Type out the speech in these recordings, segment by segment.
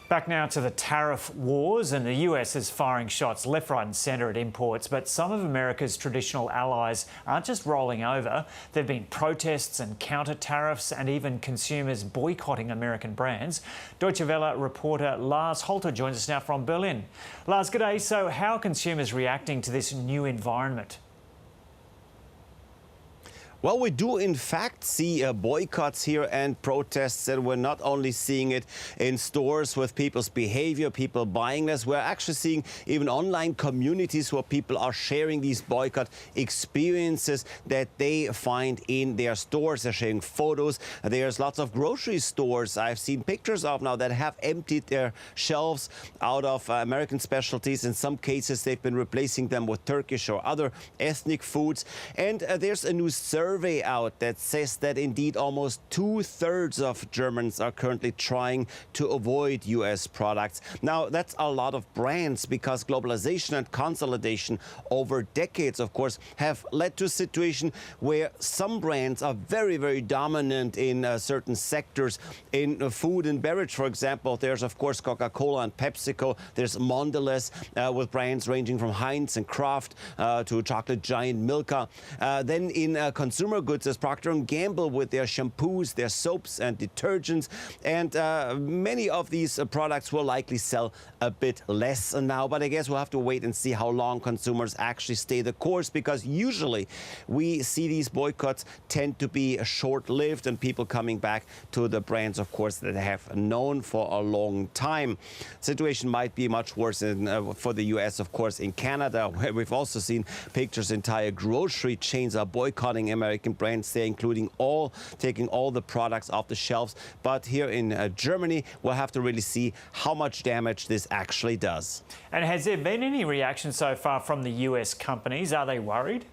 Back now to the tariff wars, and the US is firing shots left, right and centre at imports, but some of America's traditional allies aren't just rolling over. There have been protests and counter-tariffs and even consumers boycotting American brands. Deutsche Welle reporter Lars Halter joins us now from Berlin. Lars, g'day. So how are consumers reacting to this new environment? Well, we do in fact see boycotts here and protests, and we're not only seeing it in stores with people's behavior, people buying less. We're actually seeing even online communities where people are sharing these boycott experiences that they find in their stores. They're sharing photos. There's lots of grocery stores I've seen pictures of now that have emptied their shelves out of American specialties. In some cases, they've been replacing them with Turkish or other ethnic foods. And there's a new survey out that says that indeed almost 2/3 of Germans are currently trying to avoid US products. Now, that's a lot of brands, because globalization and consolidation over decades, of course, have led to a situation where some brands are very, very dominant in certain sectors. In food and beverage, for example, there's, of course, Coca-Cola and PepsiCo. There's Mondelez with brands ranging from Heinz and Kraft to chocolate giant Milka. Then in consumer goods, there's Procter & Gamble with their shampoos, their soaps and detergents. And many of these products will likely sell a bit less now. But I guess we'll have to wait and see how long consumers actually stay the course, because usually we see these boycotts tend to be short-lived and people coming back to the brands, of course, that they have known for a long time. Situation might be much worse for the US, of course, in Canada, where we've also seen pictures. Entire grocery chains are boycotting American brands there, including taking all the products off the shelves. But here in Germany, we'll have to really see how much damage this actually does. And has there been any reaction so far from the US companies? Are they worried?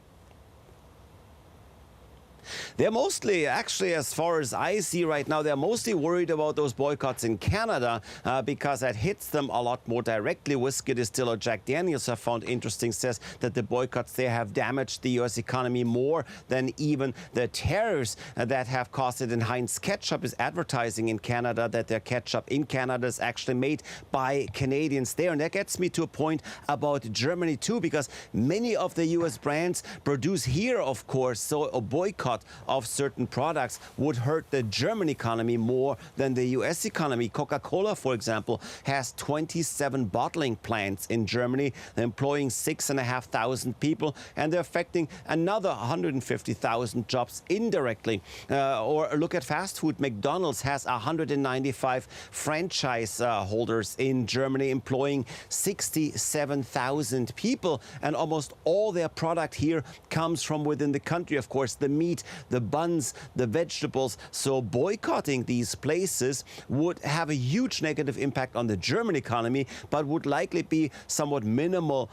They're mostly, actually, as far as I see right now, they're mostly worried about those boycotts in Canada because that hits them a lot more directly. Whiskey distiller Jack Daniels, I found interesting, says that the boycotts there have damaged the US economy more than even the tariffs that have cost it. And Heinz Ketchup is advertising in Canada that their ketchup in Canada is actually made by Canadians there. And that gets me to a point about Germany too, because many of the US brands produce here, of course, so a boycott of certain products would hurt the German economy more than the US economy. Coca-Cola, for example, has 27 bottling plants in Germany. They're employing 6,500 people, and they're affecting another 150,000 jobs indirectly. Or look at fast food. McDonald's has 195 franchise holders in Germany, employing 67,000 people, and almost all their product here comes from within the country. Of course, the meat, the buns, the vegetables. So boycotting these places would have a huge negative impact on the German economy, but would likely be somewhat minimal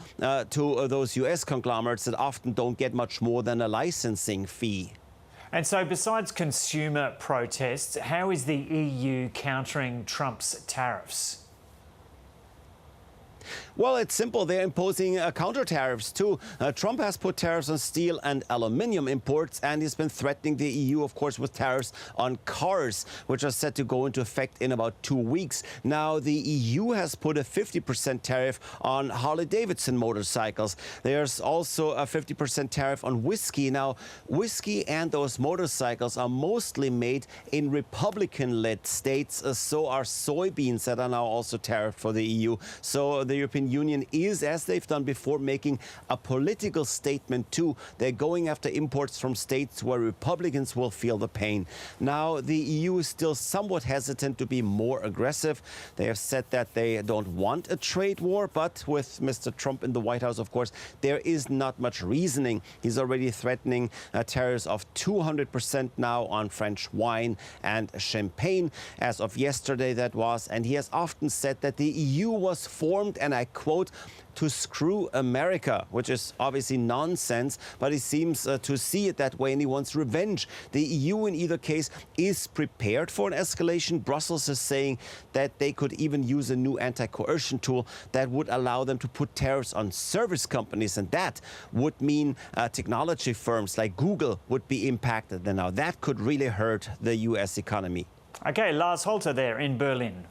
to those US conglomerates that often don't get much more than a licensing fee. And so besides consumer protests, how is the EU countering Trump's tariffs? Well, it's simple. They're imposing counter-tariffs too. Trump has put tariffs on steel and aluminium imports, and he's been threatening the EU, of course, with tariffs on cars, which are set to go into effect in about 2 weeks. Now, the EU has put a 50% tariff on Harley-Davidson motorcycles. There's also a 50% tariff on whiskey. Now, whiskey and those motorcycles are mostly made in Republican-led states. So are soybeans that are now also tariffed for the EU. So the European Union is, as they've done before, making a political statement too. They're going after imports from states where Republicans will feel the pain. Now, the EU is still somewhat hesitant to be more aggressive. They have said that they don't want a trade war, but with Mr. Trump in the White House, of course, there is not much reasoning. He's already threatening tariffs of 200% now on French wine and champagne, as of yesterday that was. And he has often said that the EU was formed, and I quote, to screw America, which is obviously nonsense, but he seems to see it that way, and he wants revenge. The EU, in either case, is prepared for an escalation. Brussels is saying that they could even use a new anti-coercion tool that would allow them to put tariffs on service companies, and that would mean technology firms like Google would be impacted. And now that could really hurt the US economy. OK, Lars Halter there in Berlin.